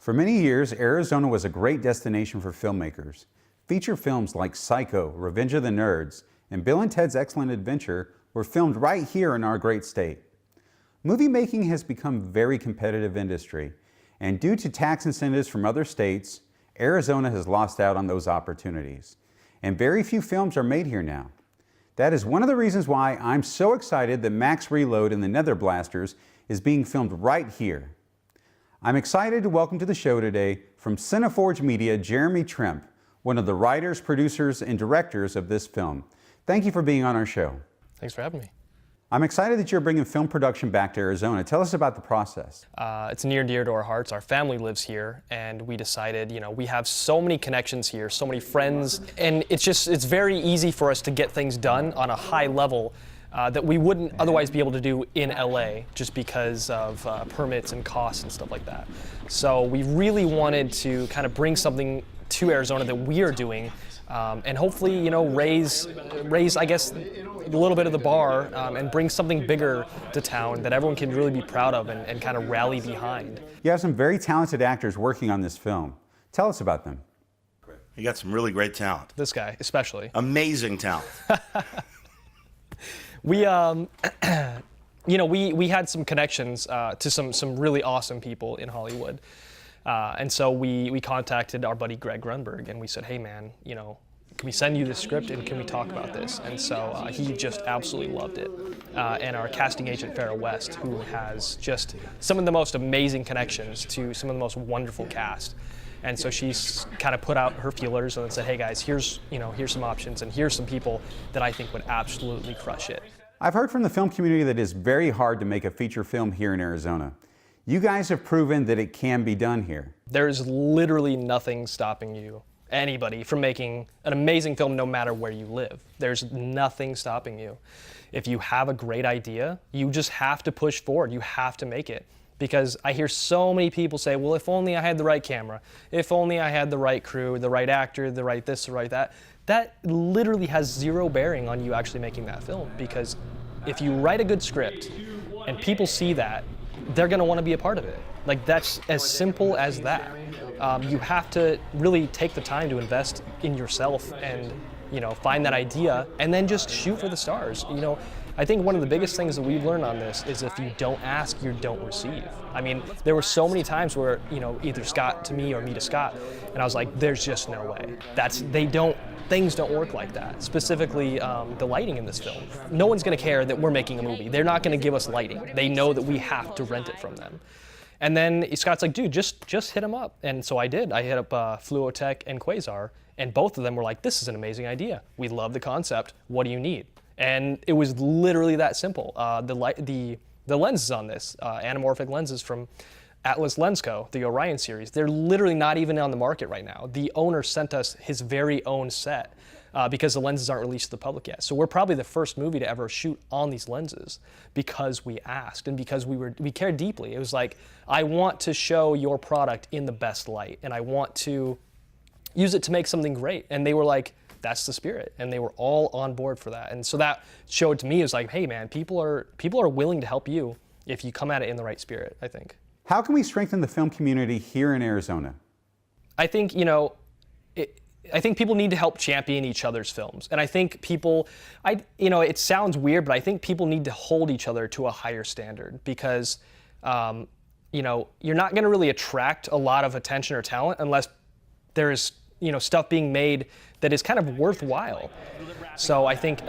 For many years, Arizona was a great destination for filmmakers. Feature films like Psycho, Revenge of the Nerds, and Bill and Ted's Excellent Adventure were filmed right here in our great state. Movie making has become a very competitive industry, and due to tax incentives from other states, Arizona has lost out on those opportunities. And very few films are made here now. That is one of the reasons why I'm so excited that Max Reload and the Nether Blasters is being filmed right here. I'm excited to welcome to the show today from Cineforge Media, Jeremy Tremp, one of the writers, producers, and directors of this film. Thank you for being on our show. Thanks for having me. I'm excited that you're bringing film production back to Arizona. Tell us about the process. It's near and dear to our hearts. Our family lives here, and we decided, we have so many connections here, so many friends, and it's very easy for us to get things done on a high level that we wouldn't otherwise be able to do in LA just because of permits and costs and stuff like that. So we really wanted to kind of bring something to Arizona that we are doing and hopefully, raise, I guess, a little bit of the bar and bring something bigger to town that everyone can really be proud of and kind of rally behind. You have some very talented actors working on this film. Tell us about them. You got some really great talent. This guy, especially. Amazing talent. We, we had some connections to some really awesome people in Hollywood. And so we contacted our buddy Greg Grunberg and we said, hey man, can we send you this script and can we talk about this? And so he just absolutely loved it. And our casting agent, Farrah West, who has just some of the most amazing connections to some of the most wonderful cast. And so she's kind of put out her feelers and said, hey guys, here's some options and here's some people that I think would absolutely crush it. I've heard from the film community that it's very hard to make a feature film here in Arizona. You guys have proven that it can be done here. There's literally nothing stopping you, anybody, from making an amazing film no matter where you live. There's nothing stopping you. If you have a great idea, you just have to push forward. You have to make it. Because I hear so many people say, well, if only I had the right camera, if only I had the right crew, the right actor, the right this, the right that. That literally has zero bearing on you actually making that film. Because if you write a good script and people see that, they're going to want to be a part of it. Like, that's as simple as that. You have to really take the time to invest in yourself and, find that idea and then just shoot for the stars. I think one of the biggest things that we've learned on this is if you don't ask, you don't receive. I mean, there were so many times where, either Scott to me or me to Scott, and I was like, there's just no way. Things don't work like that. Specifically, the lighting in this film. No one's gonna care that we're making a movie. They're not gonna give us lighting. They know that we have to rent it from them. And then Scott's like, dude, just hit them up. And so I did. I hit up Fluotech and Quasar, and both of them were like, this is an amazing idea. We love the concept. What do you need? And it was literally that simple. The lenses on this, anamorphic lenses from Atlas Lens Co., the Orion series, they're literally not even on the market right now. The owner sent us his very own set because the lenses aren't released to the public yet. So we're probably the first movie to ever shoot on these lenses because we asked and because we cared deeply. It was like, I want to show your product in the best light and I want to use it to make something great. And they were like, that's the spirit, and they were all on board for that. And so that showed to me, it was like, hey man, people are willing to help you if you come at it in the right spirit, I think. How can we strengthen the film community here in Arizona? I think, I think people need to help champion each other's films. And I think people, it sounds weird, but I think people need to hold each other to a higher standard because, you're not gonna really attract a lot of attention or talent unless there's, stuff being made that is kind of worthwhile. So I think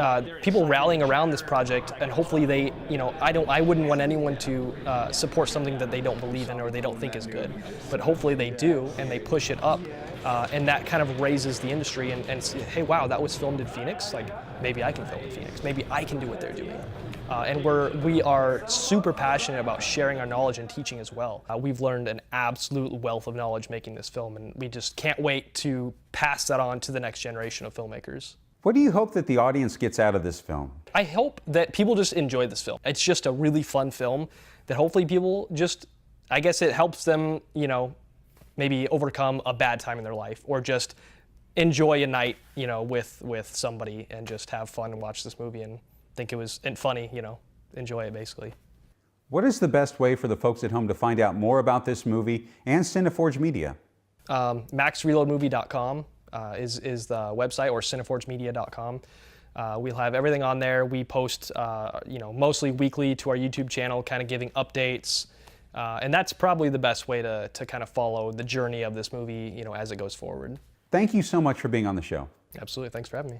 people rallying around this project, and hopefully they, I wouldn't want anyone to support something that they don't believe in or they don't think is good. But hopefully they do, and they push it up, and that kind of raises the industry and say, hey, wow, that was filmed in Phoenix. Like, maybe I can film in Phoenix. Maybe I can do what they're doing. And we are super passionate about sharing our knowledge and teaching as well. We've learned an absolute wealth of knowledge making this film, and we just can't wait to pass that on to the next generation of filmmakers. What do you hope that the audience gets out of this film? I hope that people just enjoy this film. It's just a really fun film that hopefully people just, I guess it helps them, maybe overcome a bad time in their life or just enjoy a night, with somebody and just have fun and watch this movie and think it was funny, enjoy it basically. What is the best way for the folks at home to find out more about this movie and Cineforge Media? MaxReloadMovie.com is the website, or CineforgeMedia.com. We'll have everything on there. We post, mostly weekly to our YouTube channel, kind of giving updates. And that's probably the best way to kind of follow the journey of this movie, as it goes forward. Thank you so much for being on the show. Absolutely. Thanks for having me.